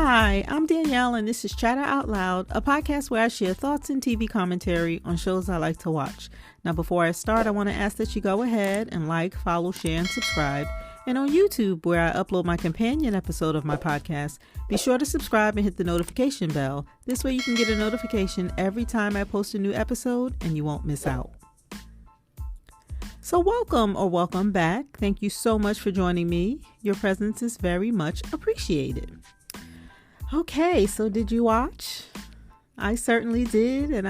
Hi, I'm Danielle, and this is Chatter Out Loud, a podcast where I share thoughts and TV commentary on shows I like to watch. Now, before I start, I want to ask that you go ahead and like, follow, share, and subscribe. And on YouTube, where I upload my companion episode of my podcast, be sure to subscribe and hit the notification bell. This way you can get a notification every time I post a new episode and you won't miss out. So welcome back. Thank you so much for joining me. Your presence is very much appreciated. Okay, so did you watch? I certainly did, and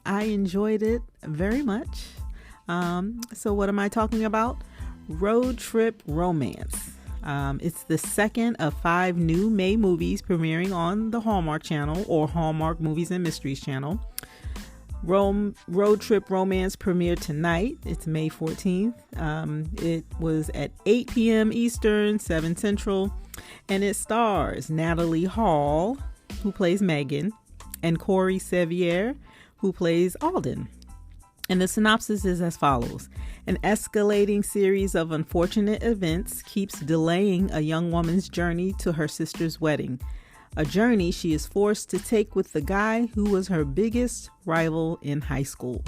I enjoyed it very much. So what am I talking about? Road Trip Romance. It's the second of 5 new May movies premiering on the Hallmark channel, or Hallmark Movies and Mysteries channel. Road Trip Romance premiered tonight. It's May 14th. It was at 8 p.m. Eastern, 7 Central, and it stars Natalie Hall, who plays Megan, and Corey Sevier, who plays Alden. And the synopsis is as follows. An escalating series of unfortunate events keeps delaying a young woman's journey to her sister's wedding. A journey she is forced to take with the guy who was her biggest rival in high school.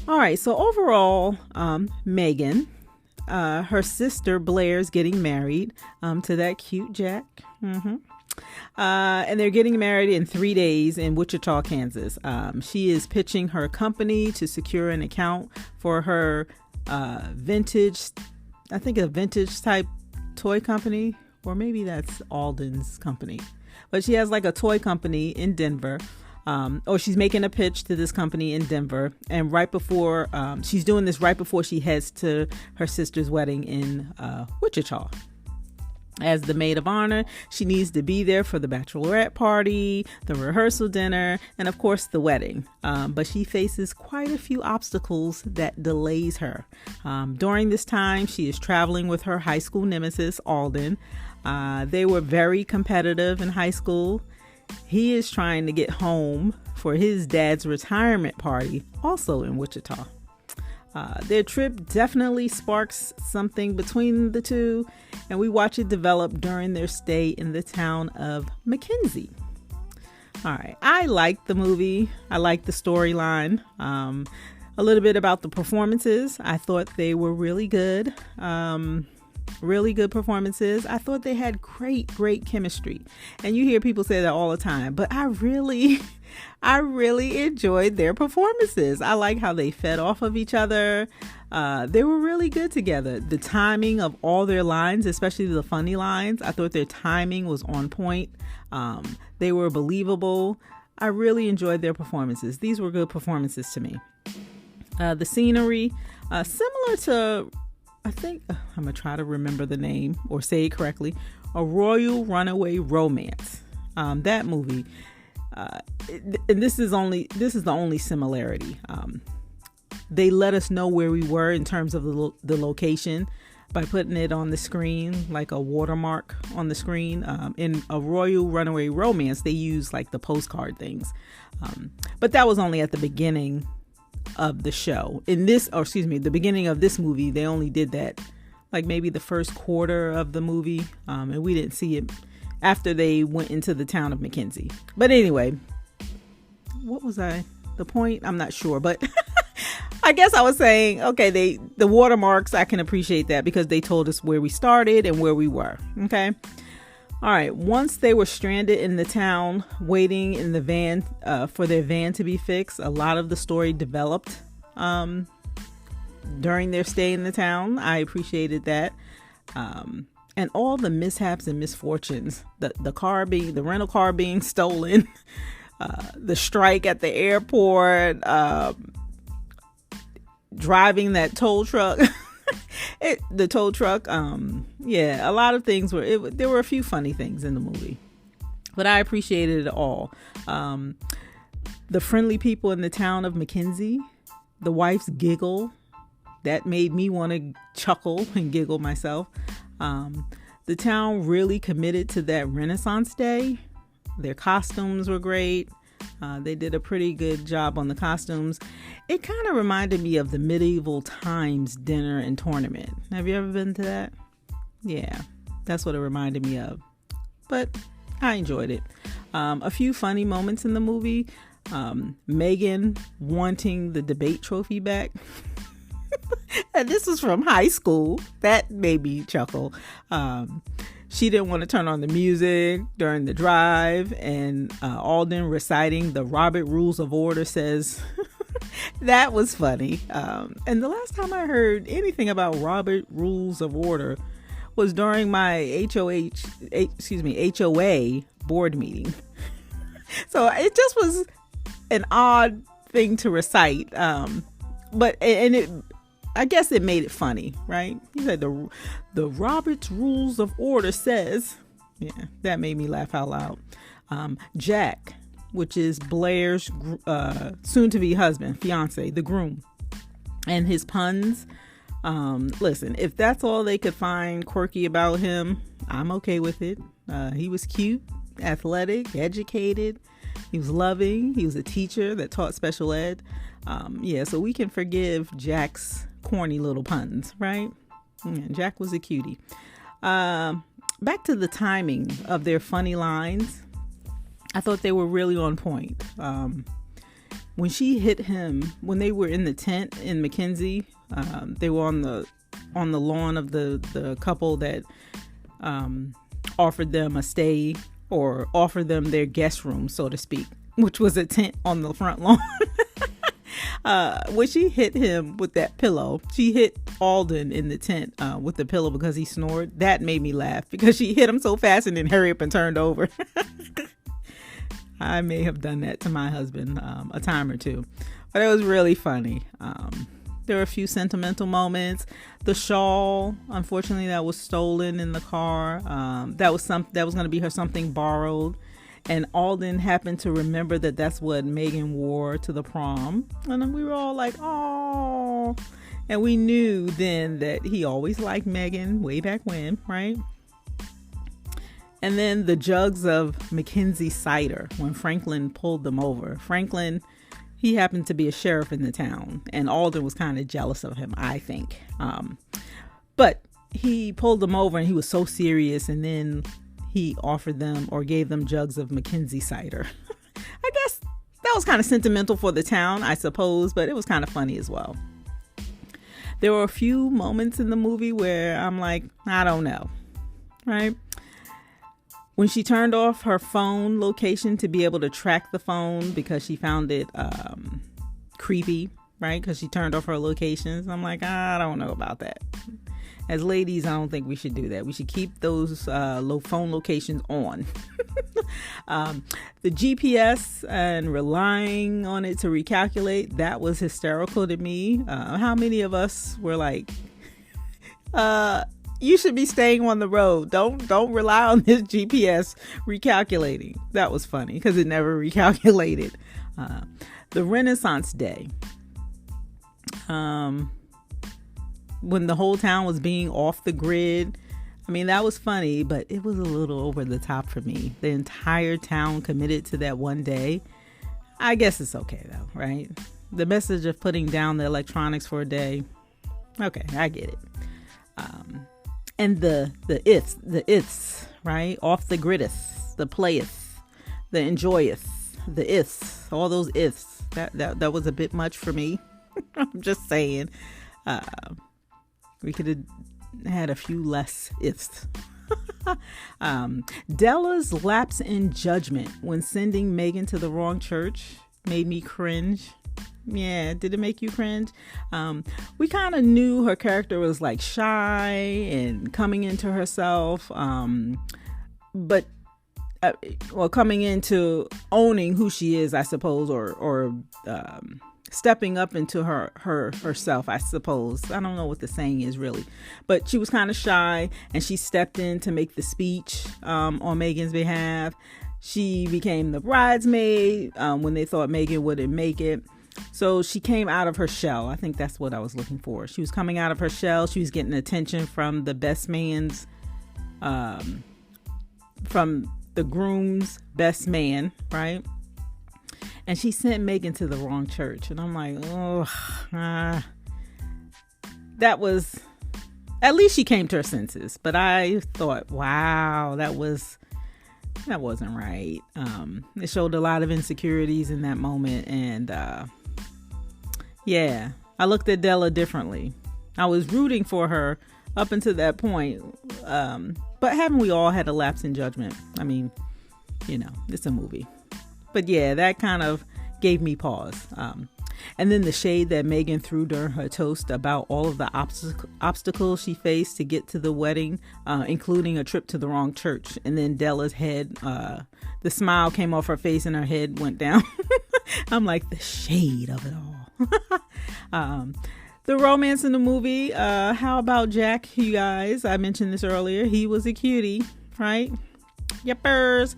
All right, so overall, Megan, her sister Blair's getting married to that cute Jack. And they're getting married in 3 days in Wichita, Kansas. She is pitching her company to secure an account for her vintage type toy company. Or maybe that's Alden's company. But she has like a toy company in Denver. Or she's making a pitch to this company in Denver. And right before, she's doing this right before she heads to her sister's wedding in Wichita. As the maid of honor, she needs to be there for the bachelorette party, the rehearsal dinner, and of course the wedding. But she faces quite a few obstacles that delays her. During this time, she is traveling with her high school nemesis, Alden. They were very competitive in high school. He is trying to get home for his dad's retirement party, also in Wichita. Their trip definitely sparks something between the two, and we watch it develop during their stay in the town of McKenzie. All right, I liked the movie. I liked the storyline. A little bit about the performances. I thought they were really good. Really good performances. I thought they had great chemistry. And you hear people say that all the time, but I really enjoyed their performances. I like how they fed off of each other. They were really good together. The timing of all their lines, especially the funny lines, I thought their timing was on point. They were believable. I really enjoyed their performances. These were good performances to me. The scenery, similar to, I think, I'm going to try to remember the name or say it correctly, A Royal Runaway Romance. That movie. And this is the only similarity. They let us know where we were in terms of the location by putting it on the screen, like a watermark on the screen. In A Royal Runaway Romance, they use like the postcard things. But that was only at the beginning of the show. The beginning of this movie, they only did that like maybe the first quarter of the movie. And we didn't see it after they went into the town of McKenzie. But anyway, what was the point? I'm not sure, but I guess I was saying, okay, the watermarks, I can appreciate that because they told us where we started and where we were. Okay. All right. Once they were stranded in the town, waiting in the van for their van to be fixed, a lot of the story developed during their stay in the town. I appreciated that. And all the mishaps and misfortunes, the rental car being stolen, the strike at the airport, driving that tow truck, a lot of things there were a few funny things in the movie, but I appreciated it all. The friendly people in the town of McKenzie, the wife's giggle, that made me want to chuckle and giggle myself. The town really committed to that Renaissance Day. Their costumes were great. They did a pretty good job on the costumes. It kind of reminded me of the medieval times dinner and tournament. Have you ever been to that? Yeah, that's what it reminded me of. But I enjoyed it. A few funny moments in the movie. Megan wanting the debate trophy back. And this was from high school. That made me chuckle. She didn't want to turn on the music during the drive, and Alden reciting the Robert Rules of Order says that was funny. And the last time I heard anything about Robert Rules of Order was during my HOA board meeting. So it just was an odd thing to recite. I guess it made it funny, right? He said the Robert's Rules of Order says, yeah, that made me laugh out loud. Jack, which is Blair's soon-to-be husband, fiance, the groom, and his puns. Listen, if that's all they could find quirky about him, I'm okay with it. He was cute, athletic, educated. He was loving. He was a teacher that taught special ed. So we can forgive Jack's corny little puns, right? Yeah, Jack was a cutie. Back to the timing of their funny lines. I thought they were really on point. When she hit him, when they were in the tent in Mackenzie, they were on the lawn of the couple that offered them a stay, or offered them their guest room, so to speak, which was a tent on the front lawn. When she hit him with that pillow, she hit Alden in the tent with the pillow because he snored. That made me laugh because she hit him so fast and then hurried up and turned over. I may have done that to my husband a time or two, but it was really funny. There were a few sentimental moments. The shawl, unfortunately, that was stolen in the car. That was going to be her something borrowed. And Alden happened to remember that that's what Megan wore to the prom. And then we were all like, oh. And we knew then that he always liked Megan way back when, right? And then the jugs of Mackenzie cider when Franklin pulled them over. Franklin, he happened to be a sheriff in the town, and Alden was kind of jealous of him, I think. But he pulled them over and he was so serious, and then he offered them or gave them jugs of Mackenzie cider. I guess that was kind of sentimental for the town, I suppose, but it was kind of funny as well. There were a few moments in the movie where I'm like, I don't know, right? When she turned off her phone location to be able to track the phone because she found it creepy, right? Because she turned off her locations. I'm like, I don't know about that. As ladies, I don't think we should do that. We should keep those phone locations on. The GPS and relying on it to recalculate, that was hysterical to me. How many of us were like, you should be staying on the road. Don't rely on this GPS recalculating. That was funny because it never recalculated. The Renaissance Day. When the whole town was being off the grid. I mean, that was funny, but it was a little over the top for me. The entire town committed to that one day. I guess it's okay though, right? The message of putting down the electronics for a day. Okay, I get it. And the ifs, right? Off the grideth, the playeth, the enjoyeth, the ifs, all those ifs. That was a bit much for me. I'm just saying. We could have had a few less ifs. Della's lapse in judgment when sending Megan to the wrong church made me cringe. Yeah, did it make you cringe? We kind of knew her character was like shy and coming into herself, but coming into owning who she is, I suppose, or stepping up into herself, I suppose. I don't know what the saying is really, but she was kind of shy, and she stepped in to make the speech on Megan's behalf. She became the bridesmaid when they thought Megan wouldn't make it. So she came out of her shell. I think that's what I was looking for. She was coming out of her shell. She was getting attention from the best man's, from the groom's best man, right? And she sent Megan to the wrong church. And I'm like, that was, at least she came to her senses. But I thought, wow, that was that wasn't right. It showed a lot of insecurities in that moment. And yeah, I looked at Della differently. I was rooting for her up until that point. But haven't we all had a lapse in judgment? I mean, it's a movie. But yeah, that kind of gave me pause. And then the shade that Megan threw during her toast about all of the obstacles she faced to get to the wedding, including a trip to the wrong church. And then Della's head, the smile came off her face and her head went down. I'm like, the shade of it all. The romance in the movie, how about Jack, you guys? I mentioned this earlier. He was a cutie, right? Yepers.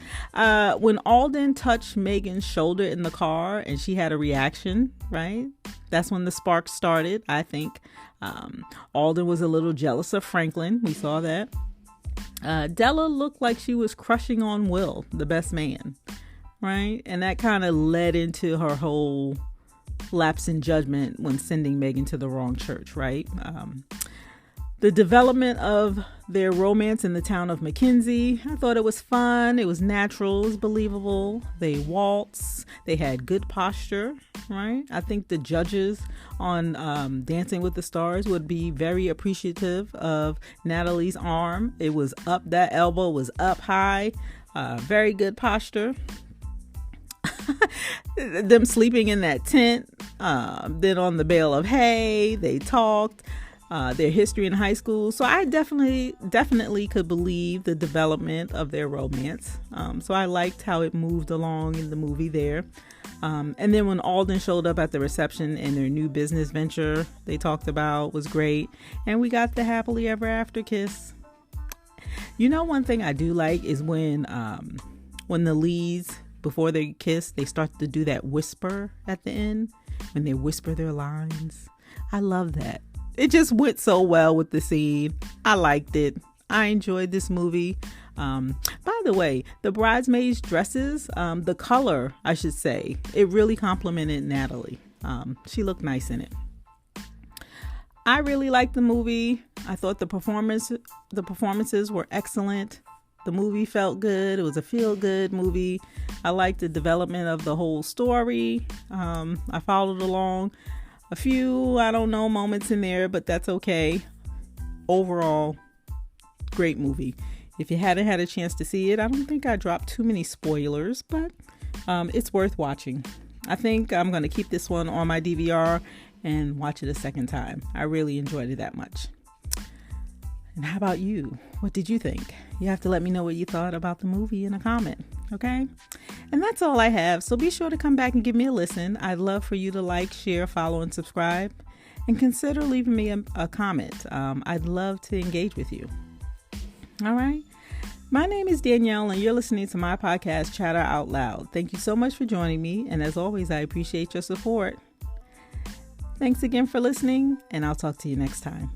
When Alden touched Megan's shoulder in the car and she had a reaction, right? That's when the spark started, I think. Alden was a little jealous of Franklin. We saw that. Della looked like she was crushing on Will, the best man, right? And that kind of led into her whole lapse in judgment when sending Megan to the wrong church, right? The development of their romance in the town of Mackenzie, I thought it was fun. It was natural. It was believable. They waltzed. They had good posture, right? I think the judges on Dancing with the Stars would be very appreciative of Natalie's arm. It was up. That elbow was up high. Very good posture. Them sleeping in that tent. Then on the bale of hay, they talked. Their history in high school. So I definitely could believe the development of their romance. So I liked how it moved along in the movie there. And then when Alden showed up at the reception and their new business venture they talked about was great. And we got the happily ever after kiss. One thing I do like is when the leads, before they kiss, they start to do that whisper at the end. When they whisper their lines. I love that. It just went so well with the scene. I liked it. I enjoyed this movie. By the way, the bridesmaids' dresses, the color, I should say, it really complimented Natalie. She looked nice in it. I really liked the movie. I thought the performances were excellent. The movie felt good. It was a feel-good movie. I liked the development of the whole story. I followed along. A few, moments in there, but that's okay. Overall, great movie. If you hadn't had a chance to see it, I don't think I dropped too many spoilers, but it's worth watching. I think I'm going to keep this one on my DVR and watch it a second time. I really enjoyed it that much. And how about you? What did you think? You have to let me know what you thought about the movie in a comment, okay? And that's all I have. So be sure to come back and give me a listen. I'd love for you to like, share, follow, and subscribe. And consider leaving me a comment. I'd love to engage with you. All right? My name is Danielle, and you're listening to my podcast, Chatter Out Loud. Thank you so much for joining me. And as always, I appreciate your support. Thanks again for listening, and I'll talk to you next time.